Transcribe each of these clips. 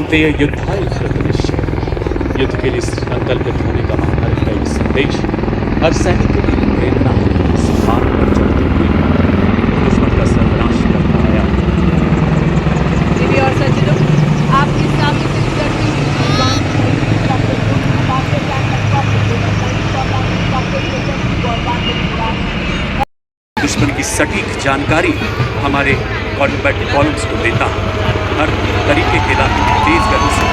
ते युद्धाय कृतनिश्चय, युद्ध के लिए संकल्पित होने का महाभारत का ये संदेश हर सैनिक के लिए प्रेरणा है। स्थान पर चढ़ते हुए दुश्मन का सर्वनाश करता आया। देवी और सज्जनों, आपके सामने से गुजरती हुई भगवान हेलीकॉप्टर को आपके दुश्मन की सटीक जानकारी हमारे कॉम्बैट कॉलम्स को देता है। हर तरीके के इलाके में तेज गति से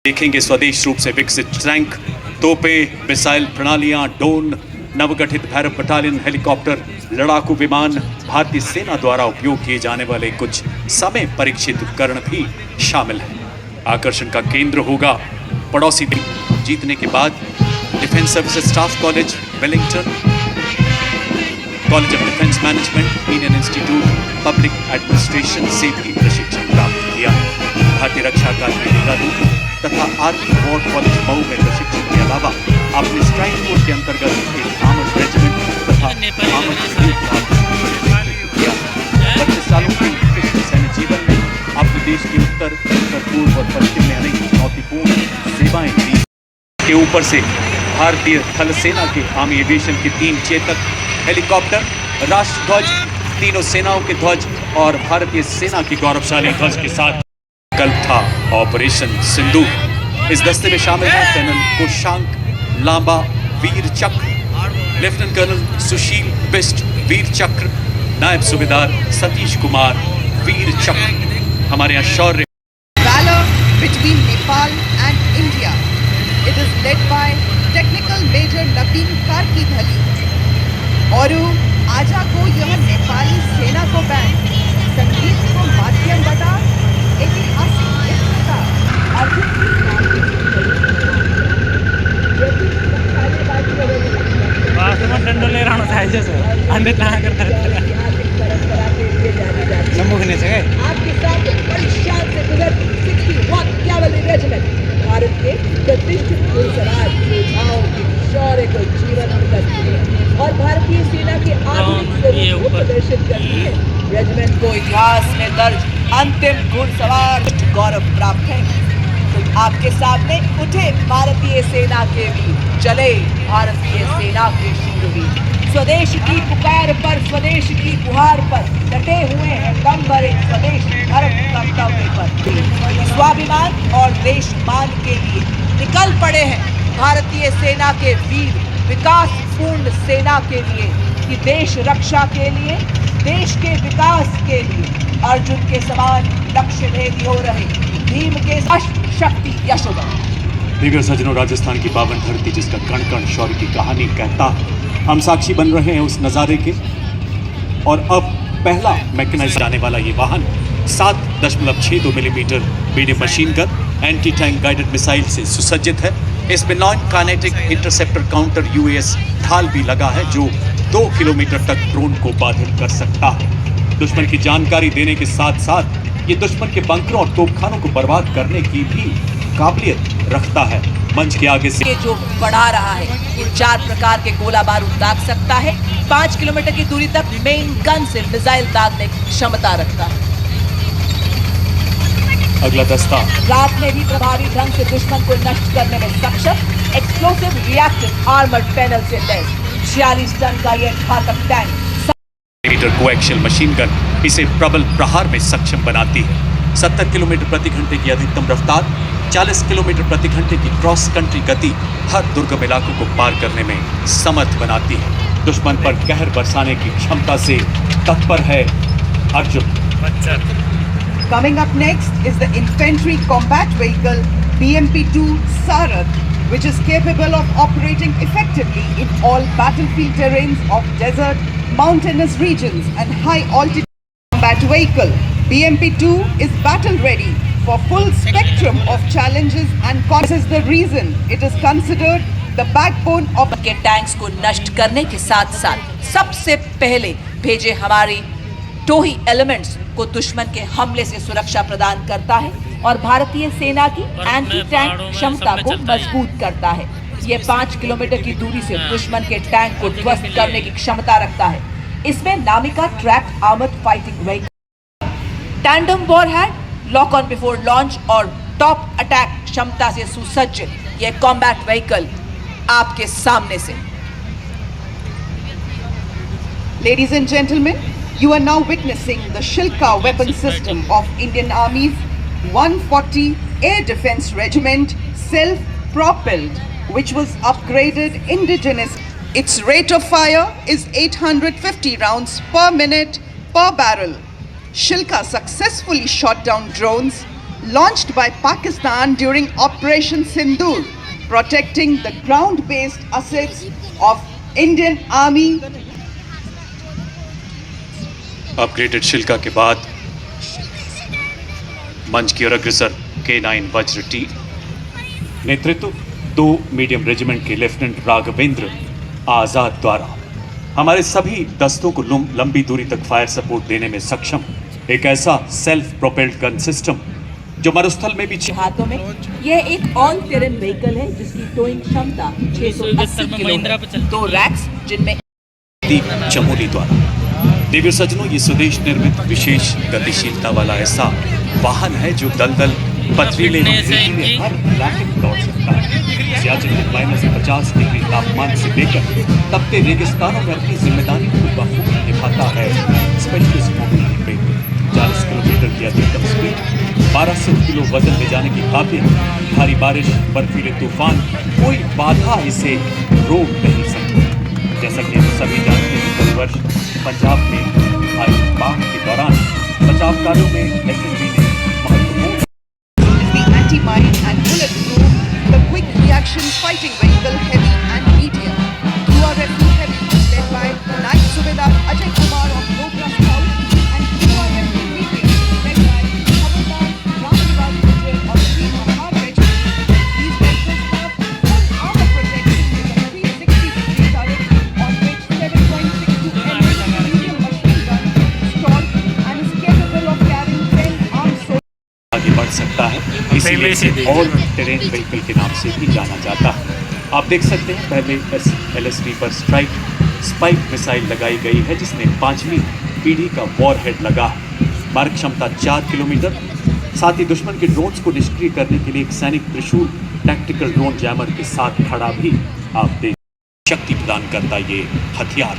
देखेंगे स्वदेश रूप से विकसित टैंक, तोपें, मिसाइल प्रणालियां, ड्रोन, नवगठित भैरव बटालियन हेलीकॉप्टर, लड़ाकू विमान, भारतीय सेना द्वारा उपयोग किए जाने वाले कुछ समय परीक्षित उपकरण भी शामिल हैं। आकर्षण का केंद्र होगा पड़ोसी देश जीतने के बाद defence services staff college Wellington, college of defence management, Indian institute public administration से भी प्रशिक्षण प्राप्त किया। भारतीय रक्षा अकादमी देहरादून तथा आर्मी वॉर कॉलेज मऊ में प्रशिक्षण के अलावा आपने स्ट्राइक फोर्स के अंतर्गत एक आर्मर्ड रेजिमेंट तथा आर्मर्ड किया। 25 सालों के उत्कृष्ट सैन्य जीवन में आपने देश के उत्तर पूर्व और पश्चिम में अनेक चुनौतीपूर्ण सेवाएं दी। के ऊपर से भारतीय थल सेना के आर्मी एविएशन के 3 चेतक हेलीकॉप्टर, राष्ट्रध्वज, तीनों सेनाओं के ध्वज और भारतीय सेना की गौरवशाली ध्वज के साथ कल था ऑपरेशन सिंधु। इस दस्ते में शामिल हैं कर्नल कोशांक लांबा वीर चक्र, लेफ्टिनेंट कर्नल सुशील बिस्ट वीर चक्र, नायब सूबेदार सतीश कुमार वीर चक्र। हमारे यहाँ शौर्य Valor between Nepal and India. It is led by Technical Major Nabin Karkidhali। और आजा को यह नेपाली सेना को बैंड संगीत को माध्यम बता ऐतिहासिक दंडो ले रहना चाहिए सर अंदर कहाँ करता है सम्मुखने से आपके साथ परीक्षा से गुजरती 61 कैवलरी रेजिमेंट भारत के प्रतिष्ठित घुड़सवार योद्धाओं के शौर्य को जीवन करती है और भारतीय सेना के आधुनिक स्वरूप को प्रदर्शित करती है। रेजिमेंट को इतिहास में दर्ज अंतिम घुड़सवार गौरव प्राप्त है। तो आपके सामने उठे भारतीय सेना के वीर, चले भारतीय सेना के शूरवीर। स्वदेश की पुकार पर, स्वदेश की गुहार पर डटे हुए हैं दम भरे स्वदेश धर्म कर्तव्य पर। स्वाभिमान और देश मान के लिए निकल पड़े हैं भारतीय सेना के वीर, विकास पूर्ण सेना के लिए कि देश रक्षा के लिए, देश के विकास के लिए अर्जुन के समान लक्ष्य भेदी हो रहे भीम के शक्ति यशोदा। दिव्य सज्जनों, राजस्थान की पावन धरती जिसका कण कण शौर्य की कहानी कहता है, हम साक्षी बन रहे हैं उस नज़ारे के। और अब पहला मैकेनाइज जाने वाला ये वाहन 7.62 millimetre medium machine gun anti tank guided missile से सुसज्जित है। इसमें non kinetic interceptor counter US ढाल भी लगा है जो 2 किलोमीटर तक ड्रोन को बाधित कर सकता है। दुश्मन की जानकारी देने के साथ साथ ये दुश्मन के बंकरों और तोपखानों को बर्बाद करने की भी काबिलियत रखता है। मंच के आगे से जो बढ़ा रहा है, ये 4 प्रकार के गोला बारूद दाग सकता है। 5 किलोमीटर की दूरी तक मेन गन से मिसाइल दागने की क्षमता रखता है। अगला दस्ता रात में भी प्रभावी ढंग से दुश्मन को नष्ट करने में सक्षम एक्सप्लोसिव रिएक्टिव आर्मर्ड पैनल से लैस 46 टन का यह घातक tank metre coaxial machine gun इसे प्रबल प्रहार में सक्षम बनाती है। 70 किलोमीटर प्रति घंटे की अधिकतम रफ्तार, 40 किलोमीटर प्रति घंटे की क्रॉस कंट्री गति हर दुर्गम इलाकों को पार करने में समर्थ बनाती है। दुश्मन पर कहर बरसाने की क्षमता से तत्पर है Arjun. Coming up next is the infantry combat vehicle BMP-2 Sarath, which is capable of operating effectively in all battlefield terrains of desert, mountainous regions and high altitude. Combat vehicle BMP-2 is battle ready for full spectrum of challenges and this is the reason it is considered the backbone of के tanks को नष्ट करने के साथ साथ सबसे पहले भेजे हमारे टोही एलिमेंट्स को दुश्मन के हमले से सुरक्षा प्रदान करता है और भारतीय सेना की एंटी टैंक क्षमता को मजबूत करता है। ये 5 किलोमीटर की दूरी से दुश्मन के टैंक को ध्वस्त करने की क्षमता रखता है। इसमें Namica tracked armoured fighting vehicle, tandem warhead, lock on before launch और टॉप अटैक क्षमता से सुसज्जित यह कॉम्बैट व्हीकल आपके सामने से। Ladies and gentlemen, you are now witnessing the Shilka weapon system of Indian Army's 140 Air Defense Regiment, self-propelled, which was upgraded indigenous. Its rate of fire is 850 rounds per minute per barrel. Shilka successfully shot down drones launched by Pakistan during Operation Sindoor, protecting the ground-based assets of Indian Army. Upgraded शिल्का के बाद मंच की ओर अग्रसर K9 वज्र T, नेतृत्व 2 medium regiment के lieutenant Raghavendra आजाद द्वारा हमारे सभी दस्तों को लंबी दूरी तक फायर सपोर्ट देने में सक्षम एक ऐसा सेल्फ प्रोपेल्ड गन सिस्टम जो मरुस्थल में भी हाथों में यह एक ऑल टेरेन व्हीकल है जिसकी टोइंग क्षमता 680 किलो है। 2 रैक्स जिनमें चमोली द्वारा देवी सज्जनों, ये स्वदेश निर्मित विशेष गतिशीलता वाला ऐसा वाहन है जो दलदल, पथरीले रेतीले हर इलाके में दौड़ सकता है। सियाचिन के -50 डिग्री तापमान से लेकर तपते रेगिस्तानों में अपनी जिम्मेदारी को बखूबी निभाता है। स्पेशलिस्ट मोबिलिटी ब्रेक, 40 किलोमीटर की अधिकतम स्पीड, 1200 किलो वजन ले जाने की काबिलियत, भारी बारिश, बर्फीले तूफान, कोई बाधा इसे रोक नहीं सकती। जैसा कि हम सभी जानते हैं, गत वर्ष पंजाब में आई बाढ़ के दौरान बचाव कार्यों में एसएसबी ने महत्वपूर्ण The anti-mine and bulletproof, the quick reaction fighting vehicle heavy and medium. QRF heavy led by Naik Subedar Ajay Kumar of Nobra Scout and QRF medium led by Havildar Ramnivas Vijay of Sri Mahar Regiment. These vehicles have full armor protection with a 360-degree turret on which 7.62 mm medium machine gun installed and is capable of carrying 10 armed soldiers. आगे बढ़ सकता है, इसीलिए इसे all terrain vehicle के नाम से भी जाना जाता है। आप देख सकते हैं पहले LSD पर स्पाइक मिसाइल लगाई गई है जिसमें 5वीं पीढ़ी का वॉरहेड लगा है। मारक क्षमता 4 किलोमीटर, साथ ही दुश्मन के ड्रोन्स को निष्क्रिय करने के लिए एक सैनिक त्रिशूल टैक्टिकल ड्रोन जैमर के साथ खड़ा भी आप देख शक्ति प्रदान करता ये हथियार।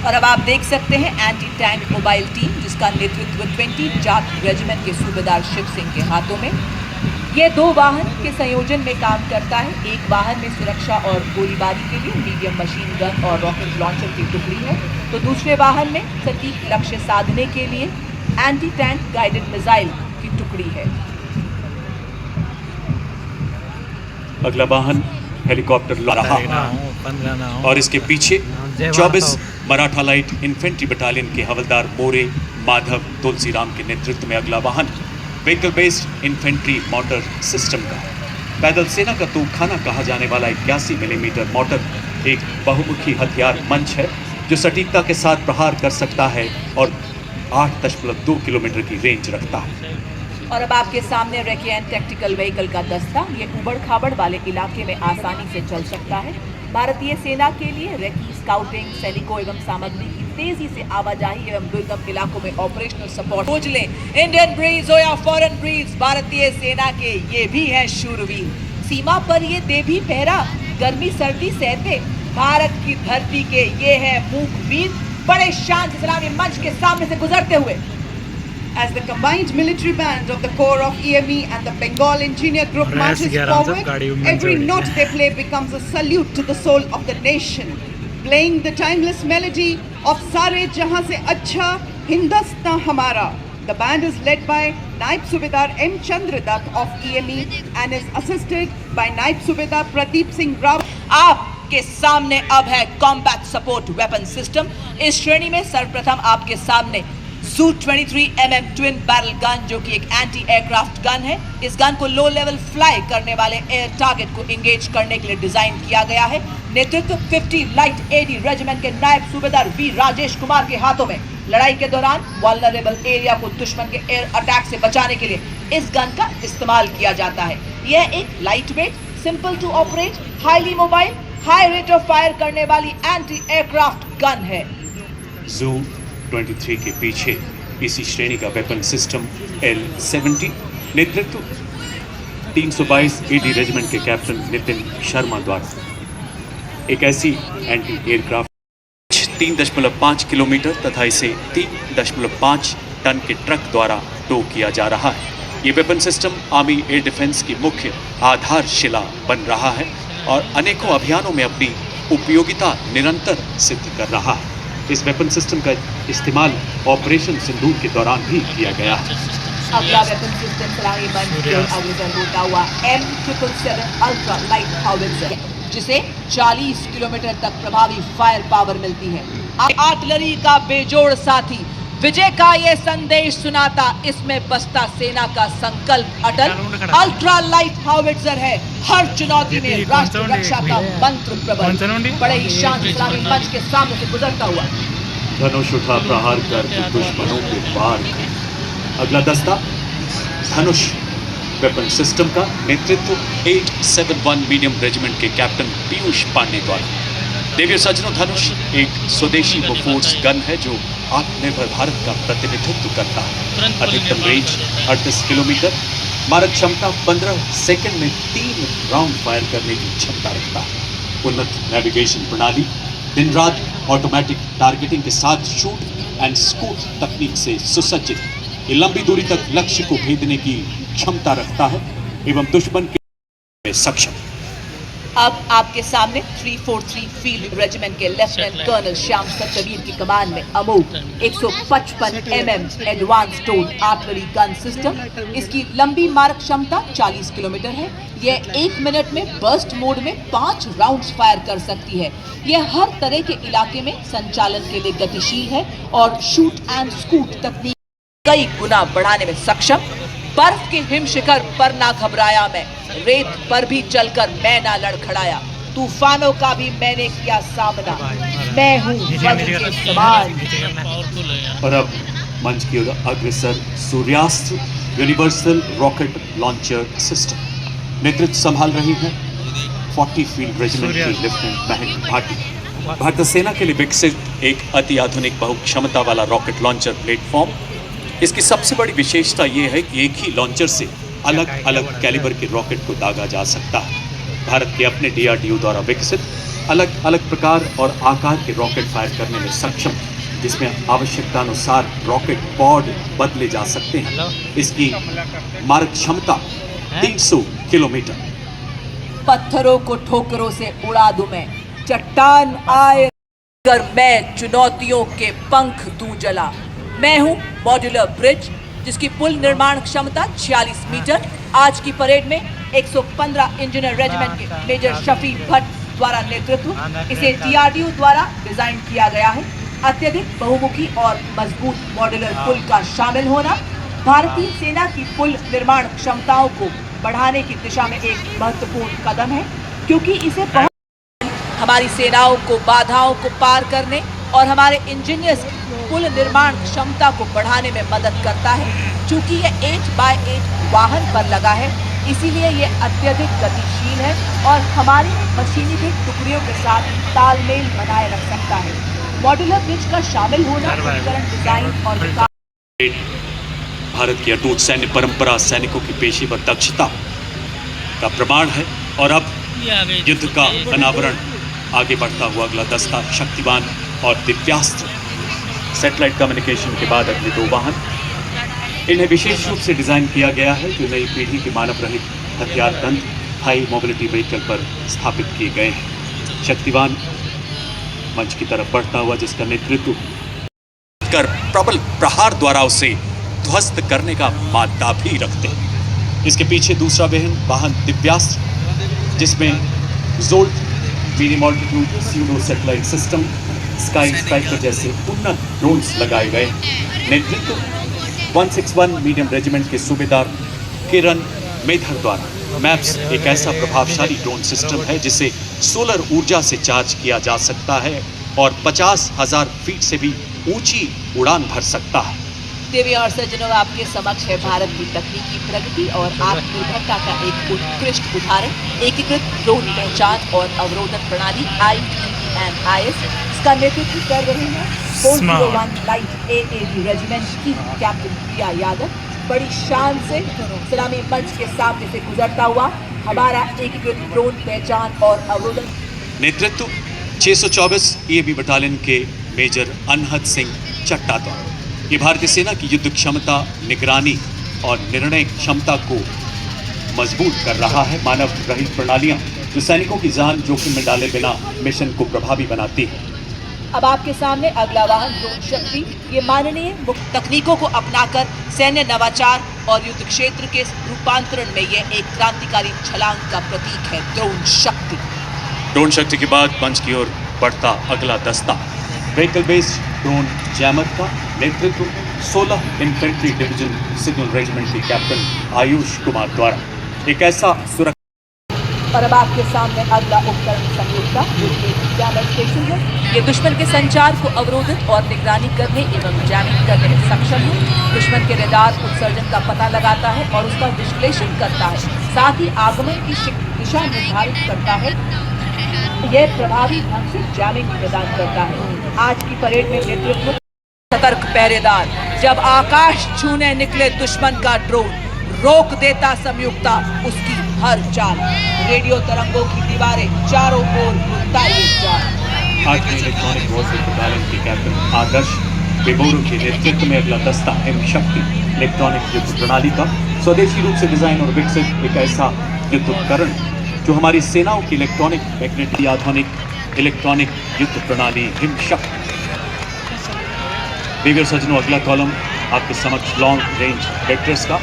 और अब आप देख सकते हैं एंटी टैंक मोबाइल टीम जिसका नेतृत्व 20 जाट रेजिमेंट के सूबेदार शिव सिंह के हाथों में। ये 2 वाहन के संयोजन में काम करता है। एक वाहन में सुरक्षा और गोलीबारी के लिए मीडियम मशीन गन और रॉकेट लॉन्चर की टुकड़ी है, तो दूसरे वाहन में सटीक लक्ष्य साधने के लिए एंटी टैंक गाइडेड मिसाइल की टुकड़ी है। अगला वाहन हेलीकॉप्टर ला रहा है और इसके पीछे 24 मराठा लाइट इन्फेंट्री बटालियन के हवलदार मोरे माधव तुलसीराम के नेतृत्व में अगला वाहन vehicle based infantry motor system का पैदल सेना का तोपखाना कहा जाने वाला 81 मिलीमीटर मोटर एक बहुमुखी हथियार मंच है जो सटीकता के साथ प्रहार कर सकता है और 8.2 किलोमीटर की रेंज रखता है। और अब आपके सामने रेकियन टैक्टिकल व्हीकल का दस्ता, ये उबड़ खाबड़ वाले इलाके में आसानी से चल सकता है। भारतीय सेना के लिए रेकी स्काउटिंग, सैनिकों एवं सामग्री की तेजी से आवाजाही एवं दुर्गम इलाकों में ऑपरेशनल सपोर्ट। खोज लें, इंडियन ब्रीड्स हो या फॉरेन ब्रीड्स, भारतीय सेना के ये भी हैं शूरवीर। सीमा पर ये दे भी पहरा, गर्मी सर्दी सहते भारत की धरती के ये है मूक वीर, बड़े शान से सलामी मंच के सामने से गुजरते हुए। As the combined military band of the Corps of EME and the Bengal Engineer Group marches forward, every note they play becomes a salute to the soul of the nation, playing the timeless melody of Sare Jahan Se Acha Hindustan Hamara. The band is led by Naib Subedar M. Chandradat of EME and is assisted by Naib Subedar Pradeep Singh Rao. आपके सामने अब है combat support weapon system. इस श्रेणी में सर्वप्रथम आपके सामने Su 23 mm twin barrel gun जो कि एक एंटी एयरक्राफ्ट गन है। इस गन को लो लेवल फ्लाई करने वाले एयर टारगेट को एंगेज करने के लिए डिजाइन किया गया है। नेतृत्व 50 लाइट एडी रेजिमेंट के नायब सूबेदार वी राजेश कुमार के हाथों में। लड़ाई के दौरान वल्नरेबल एरिया को दुश्मन के एयर अटैक से बचाने के लिए इस गन का इस्तेमाल किया जाता है। यह एक light weight, simple to operate, highly mobile, high rate of fire करने वाली एंटी एयरक्राफ्ट गन है। जू 23 के पीछे इसी श्रेणी का वेपन सिस्टम L70 नेतृत्व 322 एडी रेजिमेंट के कैप्टन नितिन शर्मा द्वारा एक ऐसी एंटी एयरक्राफ्ट 3.5 किलोमीटर तथा इसे 3.5 टन के ट्रक द्वारा टो किया जा रहा है। ये weapon system army air defence की मुख्य आधारशिला बन रहा है और अनेकों अभियानों में अपनी उपयोगिता निरंतर सिद्ध कर रहा है। इस वेपन सिस्टम का इस्तेमाल ऑपरेशन सिंदूर के दौरान भी किया गया है। अगला वेपन सिस्टम सलामी मंच की ओर अग्रसर होता हुआ M777 अल्ट्रा लाइट हाउवित्जर है, जिसे 40 किलोमीटर तक प्रभावी फायर पावर मिलती है। आर्टिलरी का बेजोड़ साथी विजय का ये संदेश सुनाता, इसमें बसता सेना का संकल्प अटल। अल्ट्रा लाइट हाउवित्जर है, हर चुनौती में राष्ट्र रक्षा का मंत्र प्रबल। बड़े ही शांत सलामी मंच के सामने से गुजरता हुआ धनुष उठा प्रहार कर दुश्मनों के वार कर। अगला दस्ता धनुष वेपन सिस्टम का नेतृत्व 871 मीडियम रेजिमेंट के कैप्टन पीयूष पांडे द्वारा। देवियों सज्जनों, धनुष एक स्वदेशी बोफोर्स गन है जो आत्मनिर्भर भारत का प्रतिनिधित्व करता है। अधिकतम रेंज 38 किलोमीटर, मारक क्षमता 15 सेकंड में 3 राउंड फायर करने की क्षमता रखता है। उन्नत नेविगेशन प्रणाली, दिन रात ऑटोमेटिक टारगेटिंग के साथ शूट एंड स्कूट तकनीक से सुसज्जित, ये लंबी दूरी तक लक्ष्य को भेदने की क्षमता रखता है एवं दुश्मन के में सक्षम। अब आपके सामने 343 फील्ड रेजिमेंट के लेफ्टिनेंट कर्नल श्याम सत्यवीर की कमान में अमोघ 155 mm advance tone artillery gun system. इसकी लंबी मारक क्षमता 40 किलोमीटर है। यह 1 मिनट में बर्स्ट मोड में 5 राउंड्स फायर कर सकती है। यह हर तरह के इलाके में संचालन के लिए गतिशील है और शूट एंड स्कूट तकनीक कई गुना बढ़ाने में सक्षम। बर्फ के हिम शिखर पर ना घबराया मैं, रेत पर भी चलकर मैं ना लड़खड़ाया, तूफानों का भी मैंने किया सामना, मैं हूँ वज्र के समान। और अब मंच की ओर अग्रसर सूर्यास्त्र यूनिवर्सल रॉकेट लॉन्चर सिस्टम नेतृत्व संभाल रही है 40 फील्ड रेजिमेंट की लेफ्टिनेंट महक भाटी। भारतीय सेना के लिए विकसित एक अति आधुनिक बहुक्षमता वाला रॉकेट लॉन्चर प्लेटफॉर्म। इसकी सबसे बड़ी विशेषता यह है कि एक ही लॉन्चर से अलग अलग कैलिबर के रॉकेट को दागा जा सकता है। भारत के अपने DRDO द्वारा विकसित अलग अलग प्रकार और आकार के रॉकेट फायर करने में सक्षम, जिसमें आवश्यकतानुसार रॉकेट पॉड बदले जा सकते हैं। इसकी मारक क्षमता 300 किलोमीटर। पत्थरों को ठोकरों से उड़ा दूं मैं, चट्टान आए कर मैं चुनौतियों के पंख दूं जला। मैं हूं मॉड्यूलर ब्रिज, जिसकी पुल निर्माण क्षमता 46 मीटर। आज की परेड में 115 इंजीनियर रेजिमेंट के मेजर शफी भट्ट द्वारा नेतृत्व। इसे DRDO द्वारा डिजाइन किया गया है। अत्यधिक बहुमुखी और मजबूत मॉड्यूलर पुल का शामिल होना भारतीय सेना की पुल निर्माण क्षमताओं को बढ़ाने की दिशा में एक महत्वपूर्ण कदम है, क्योंकि इसे हमारी सेनाओं को बाधाओं को पार करने और हमारे इंजीनियर्स की पुल निर्माण क्षमता को बढ़ाने में मदद करता है। चूंकि यह 8x8 वाहन पर लगा है, इसीलिए यह अत्यधिक गतिशील है और हमारी मशीनीकृत टुकड़ियों के साथ तालमेल बनाए रख सकता है। मॉड्यूलर ब्रिज का शामिल होना उपकरण डिजाइन और विकास भारत की अटूट सैन्य परंपरा, सैनिकों की पेशेवर दक्षता का प्रमाण है। और अब युद्ध का अनावरण आगे बढ़ता हुआ अगला दस्ता शक्तिवान और दिव्यास्त्र। सैटेलाइट कम्युनिकेशन के बाद अगले 2 वाहन, इन्हें विशेष रूप से डिजाइन किया गया है जो नई पीढ़ी के मानव रहित हथियार तंत्र हाई मोबिलिटी व्हीकल पर स्थापित किए गए हैं। शक्तिवान मंच की तरफ बढ़ता हुआ, जिसका नेतृत्व कर प्रबल प्रहार द्वारा उसे ध्वस्त करने का मादा भी रखते हैं। इसके पीछे दूसरा वाहन दिव्यास्त्र, जिसमें jolt medium altitude pseudo satellite system, sky striker जैसे उन्नत ड्रोन्स लगाए गए। नेतृत्व 161 मीडियम रेजिमेंट के सूबेदार किरण मेधर द्वारा। मैप्स एक ऐसा प्रभावशाली ड्रोन सिस्टम है जिसे सोलर ऊर्जा से चार्ज किया जा सकता है और 50,000 फीट से भी ऊंची उड़ान भर सकता है। देवी और सज्जनों, आपके समक्ष है भारत की तकनीकी प्रगति और आत्मनिर्भरता का एक उत्कृष्ट उदाहरण। एकीकृत ड्रोन पहचान और अवरोधन प्रणाली ITENIS इसका नेतृत्व कर रहे हैं 401 लाइट AAV रेजिमेंट की कैप्टन प्रिया यादव। बड़ी शान से सलामी मंच के सामने से गुजरता हुआ हमारा एकीकृत ड्रोन पहचान और अवरोधन नेतृत्व 624 EAB बटालियन के मेजर अनहद सिंह चट्टा द्वारा। ये भारतीय सेना की युद्ध क्षमता, निगरानी और निर्णय क्षमता को मजबूत कर रहा है। मानव रहित प्रणालियां जो सैनिकों की जान जोखिम में डाले बिना मिशन को प्रभावी बनाती है। अब आपके सामने अगला वाहन ड्रोन शक्ति। ये माननीय मुख्य तकनीकों को अपनाकर सैन्य नवाचार और युद्ध क्षेत्र के रूपांतरण में यह एक क्रांतिकारी छलांग का प्रतीक है। ड्रोन शक्ति। ड्रोन शक्ति के बाद मंच की ओर बढ़ता अगला दस्ता व्हीकल बेस्ड ड्रोन जैमर का नेतृत्व 16 इन्फेंट्री डिवीजन सिग्नल रेजिमेंट के कैप्टन आयुष कुमार द्वारा। एक ऐसा सुरक्षा और अब आपके सामने अगला उपकरण संयुक्ता जो कि एक जैमर स्टेशन है। ये दुश्मन के संचार को अवरोधित और निगरानी करने एवं जैमिंग करने में सक्षम है। दुश्मन के रडार उत्सर्जन का पता लगाता है और उसका विश्लेषण करता है, साथ ही आगमन की दिशा निर्धारित करता है। यह प्रभावी ढंग से जैमिंग प्रदान करता है। आज की परेड में नेतृत्व सतर्क पहरेदार। जब आकाश छूने निकले दुश्मन का ड्रोन, रोक देता संयुक्ता उसकी हर चाल। रेडियो तरंगों की दीवारें चारों ओर बुनता ये जाल। आज के इलेक्ट्रॉनिक वॉरफेयर बटालियन के कैप्टन आदर्श बेबोरो के नेतृत्व में अगला दस्ता हिम शक्ति इलेक्ट्रॉनिक युद्ध प्रणाली का स्वदेशी रूप से डिजाइन और विकसित एक ऐसा युद्ध उपकरण जो हमारी सेनाओं की इलेक्ट्रॉनिक मैग्नेटिक आधुनिक इलेक्ट्रॉनिक युद्ध प्रणाली हिम शक्ति। देवी और सज्जनों, अगला कॉलम आपके समक्ष लॉन्ग रेंज वेक्टर्स का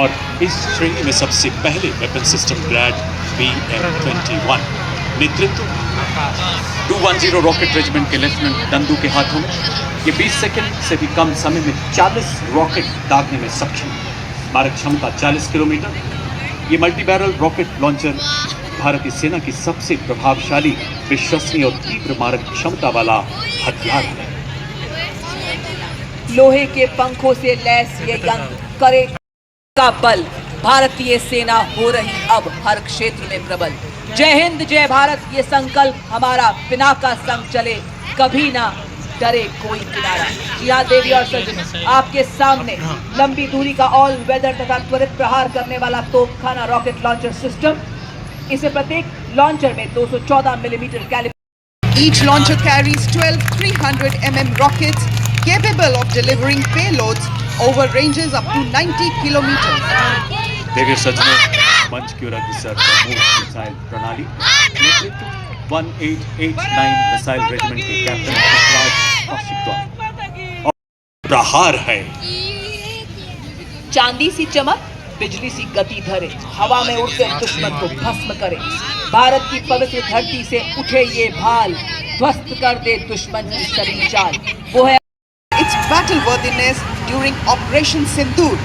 और इस श्रेणी में सबसे पहले वेपन सिस्टम ग्रैड BM-21 नेतृत्व 210 रॉकेट रेजिमेंट के लेफ्टिनेंट नंदू के हाथों में। ये 20 सेकंड से भी कम समय में 40 रॉकेट दागने में सक्षम है। मारक क्षमता 40 किलोमीटर। ये मल्टी बैरल रॉकेट लॉन्चर भारतीय सेना की सबसे प्रभावशाली, विश्वसनीय और तीव्र मारक क्षमता वाला हथियार है। लोहे के पंखों से लैस ये यंत्र करे का बल। भारतीय सेना हो रही अब हर क्षेत्र में प्रबल। जय हिंद जय भारत ये संकल्प हमारा, बिना का संग चले कभी ना डरे कोई किनारा। जी हाँ देवी और सज्जनों, आपके सामने लंबी दूरी का ऑल वेदर तथा त्वरित प्रहार करने वाला तोपखाना रॉकेट लॉन्चर सिस्टम। इसे प्रत्येक लॉन्चर में 214 millimetre calibre. Each launcher carries 12 300 mm rockets capable of delivering payloads over ranges up to 90 kilometers. देवी और सज्जनों, मंच की ओर अग्रसर ब्रह्मोस मिसाइल प्रणाली नेतृत्व 1889 मिसाइल रेजिमेंट के कैप्टन राज कौशिक द्वारा। और प्रहार है चांदी सी चमक, बिजली सी गति धरे, हवा में उड़ते दुश्मन को भस्म करे। भारत की पवित्र धरती से उठे ये भाल, ध्वस्त कर दे दुश्मन की सभी चाल। वो है Its battle worthiness during Operation Sindoor,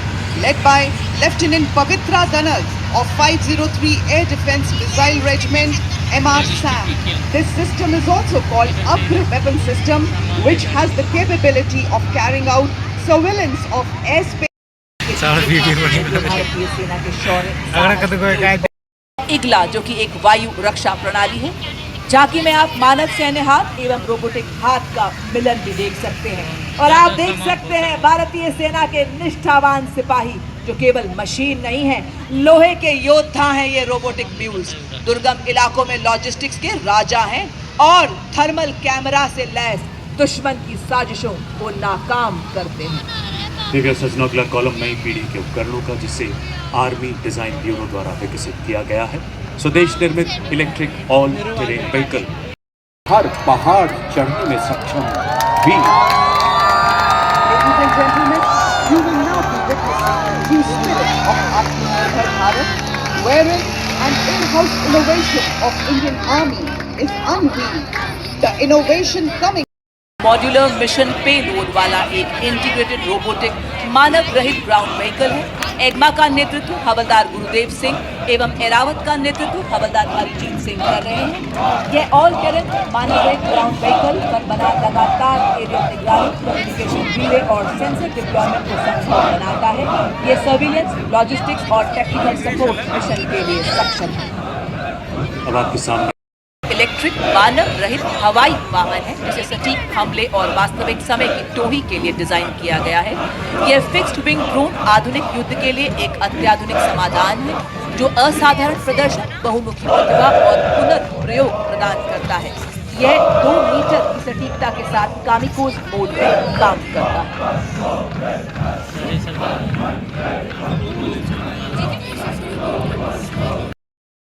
led by Lieutenant Pavitra Danag of 503 Air Defence Missile Regiment, MR SAM. This system is also called Agra Weapon System, which has the capability of carrying out surveillance of airspace. भारतीय सेना के शौर्य इगला, जो कि एक वायु रक्षा प्रणाली है। झांकी में आप मानव सैन्य हाथ एवं रोबोटिक हाथ का मिलन भी देख सकते हैं। और आप देख सकते हैं भारतीय सेना के निष्ठावान सिपाही जो केवल मशीन नहीं है, लोहे के योद्धा हैं। ये रोबोटिक म्यूल्स दुर्गम इलाकों में लॉजिस्टिक्स के राजा हैं और थर्मल कैमरा से लैस दुश्मन की साजिशों को नाकाम करते हैं। देवी और सज्जनों, अगला कॉलम नई पीढ़ी के उपकरणों का जिसे आर्मी डिजाइन ब्यूरो द्वारा विकसित किया गया है। स्वदेश निर्मित इलेक्ट्रिक ऑल टेरेन व्हीकल, हर पहाड़ चढ़ने में सक्षम भी। Ladies and gentlemen, you will now be witnessing the spirit of Atmanirbhar Bharat, wherein an in-house innovation of Indian Army is unveiled. The innovation coming modular mission payload वाला एक integrated robotic मानव रहित ground vehicle है। एगमा का नेतृत्व हवलदार गुरुदेव सिंह एवं एरावत का नेतृत्व हवलदार अरिजीत सिंह कर रहे हैं। यह ऑल टेरेन मानवरहित ग्राउंड व्हीकल पर बना लगातार एरियल निगरानी, कम्युनिकेशन रिले और सेंसर डिप्लॉयमेंट को सक्षम बनाता है। ये सर्विलेंस, लॉजिस्टिक्स और टेक्निकल सपोर्ट मिशन के लिए सक्षम है। अब आपके सामने इलेक्ट्रिक मानव रहित हवाई वाहन है जिसे सटीक हमले और वास्तविक समय की टोही के लिए डिजाइन किया गया है। यह फिक्स्ड विंग ड्रोन आधुनिक युद्ध के लिए एक अत्याधुनिक समाधान है जो असाधारण प्रदर्शन, बहुमुखी प्रतिभा और पुनर्प्रयोग प्रदान करता है। यह 2 मीटर की सटीकता के साथ कामिकोज मोड में काम करता है।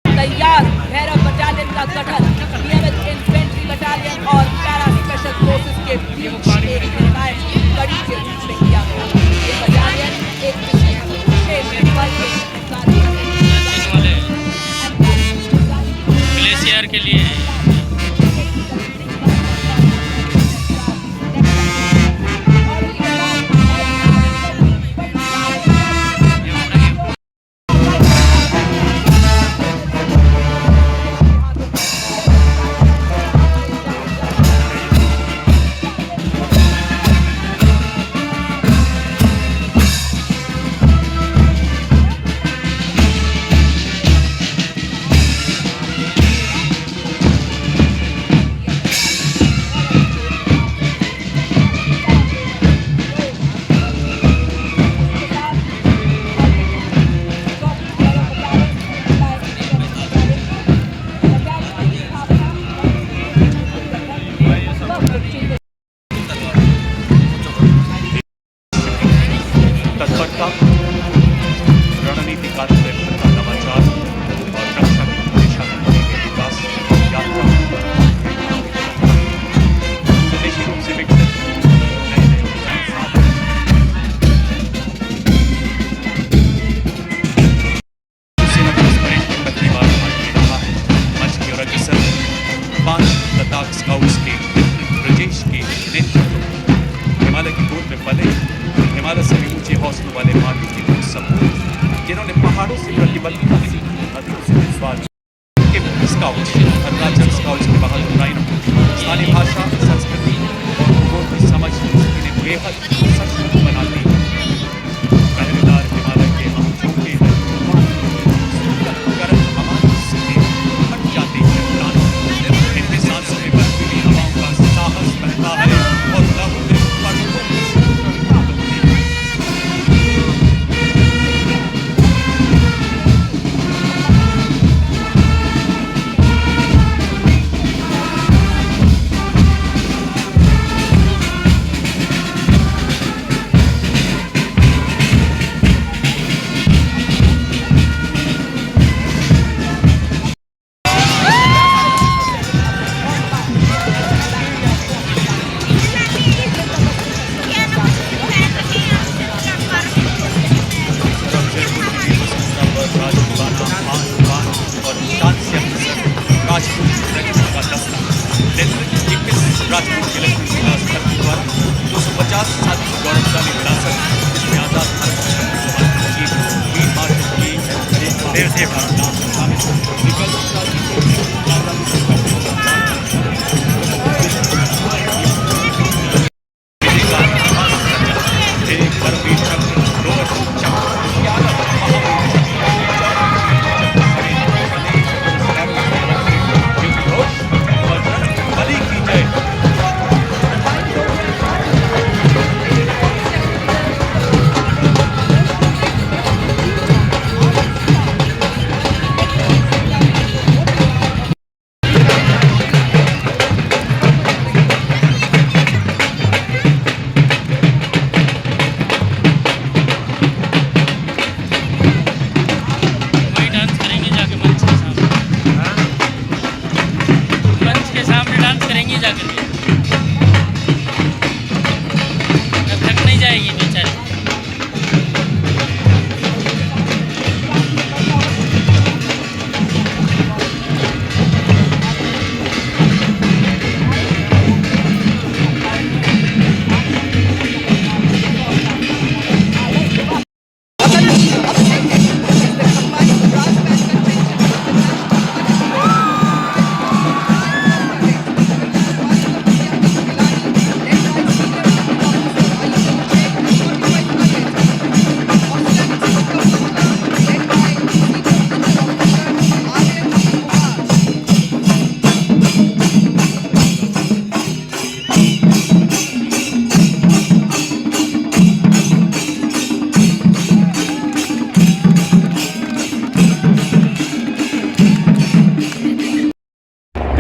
तैयार भैरव बटालियन का गठन नियमित इन्फेंट्री बटालियन और पैरा स्पेशल फोर्सेस के बीच एक निर्णायक कड़ी के रूप में किया गया। ये बटालियन एक विशेष बल ग्लेशियर के लिए तत्परता, रणनीति कार्य का नवाचार और रक्षा की दिशा में विकास यात्रा स्वदेशी रूप से विकसित नए नए डिजाइन साधन सेना पुलिस परेड की पहली बार भाग ले रहा है। मंच की ओर अग्रसर 5 लद्दाख स्काउट्स के ब्रजेश के नेतृत्व, हिमालय की गोद में पले हिमालय से भी ऊंचे हौसलों वाले मार्गों के लोग समूह जिन्होंने पहाड़ों से प्रतिबद्धता नहीं, नदियों से विश्वास के स्काउट्स, अरुणाचल स्काउट्स के बहादुर राइनों, स्थानीय भाषा, संस्कृति और भूगोल की समझ इन्हें बेहद सशक्त बनाती है। पहरेदार हिमालय के हम झोंके गर्म हवाओं से हट जाते हैं प्राण। इनमें सांसों में बर्फीली हवाओं का साहस बहता है और लहू में पर्वतों की राजपूत के लक्ष्मी विकास धरती द्वारा 250 साथी गौरवशाली विरासत जिसमें आजाद भारत की वीर मार्च की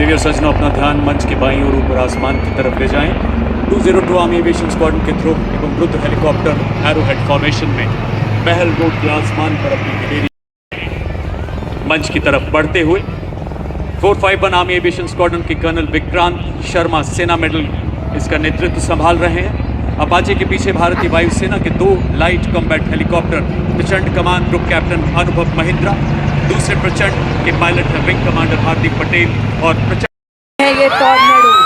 ब्रिगेडियर सज्जनों, अपना ध्यान मंच के बाईं ओर ऊपर आसमान की तरफ ले जाएं। 202 आर्मी एविएशन स्क्वाड्रन के थ्रो एवं रुद्र हेलीकॉप्टर एरोहेड फॉर्मेशन में महल रोड के आसमान पर अपनी हिलेरी मंच की तरफ बढ़ते हुए 451 आर्मी एविएशन स्क्वाड्रन के कर्नल विक्रांत शर्मा सेना मेडल इसका नेतृत्व संभाल रहे हैं। अपाचे के पीछे भारतीय वायुसेना के 2 लाइट कॉम्बैट हेलीकॉप्टर प्रचंड कमान ग्रुप कैप्टन अनुभव महिंद्रा, दूसरे प्रचंड के पायलट है विंग कमांडर हार्दिक पटेल और प्रचंड है ये टॉर्नेडोज।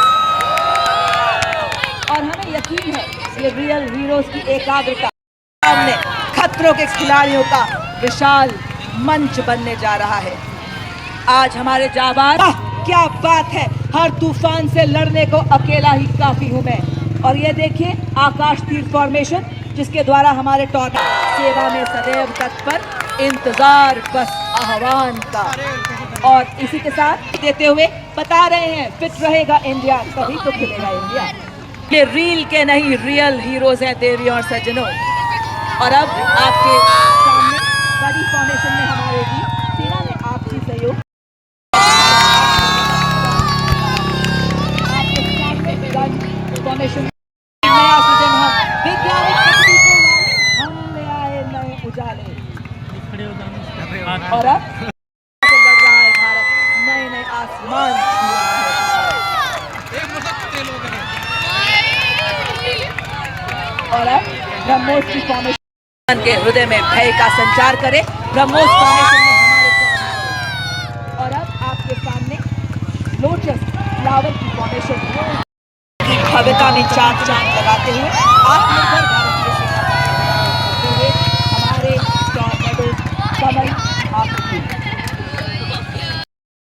और हमें यकीन है ये रियल हीरोज की एकाग्रता सामने खतरों के खिलाड़ियों का विशाल मंच बनने जा रहा है। आज हमारे जाबाज, क्या बात है, हर तूफान से लड़ने को अकेला ही काफी हूं मैं। और ये देखिए आकाश तीर फॉर्मेशन, जिसके द्वारा हमारे टॉर्नेडो सेवा में सदैव तत्पर, इंतजार बस आह्वान का। और इसी के साथ देते हुए बता रहे हैं फिट रहेगा इंडिया तभी तो खिलेगा इंडिया। ये रील के नहीं रियल हीरोज हैं देवी और सज्जनों। और अब आपके सामने बड़ी फॉर्मेशन में हमारे भी सेना में आपसी सहयोग, आपके सामने गन फॉर्मेशन नया सृजन, हम वैज्ञानिक तकनीकों वाले, हम ले आए नए उजाले। और अब लड़ रहा है भारत नए नए आसमान छू रहा है। और अब ब्रह्मोस की फॉर्मेशन के हृदय में भय का संचार करे। ब्रह्मोस फॉर्मेशन में हमारे टॉर्नेडो। और अब आपके सामने लोटस फ्लावर की फॉर्मेशन की भव्यता में चांद चांद लगाते हुए आत्मनिर्भर भारतीय सेना का करते हुए हमारे टॉर्नेडो कमल आपकी।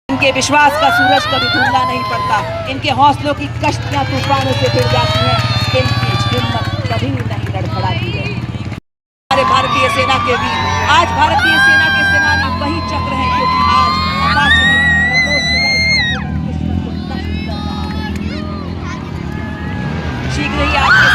इनके विश्वास का सूरज कभी धुंधला नहीं पड़ता, इनके हौसलों की कश्तियां तूफानों से भिड़ जाती हैं, इनकी हिम्मत कभी नहीं लड़खड़ाती है। हमारे भारतीय सेना के वीर, आज भारतीय सेना के सेनानी वही चक्र हैं क्योंकि आज अपाचे में ब्रह्मोस मिसाइल चक्र दुश्मन को नष्ट कर रहा है। शीघ्र ही आपके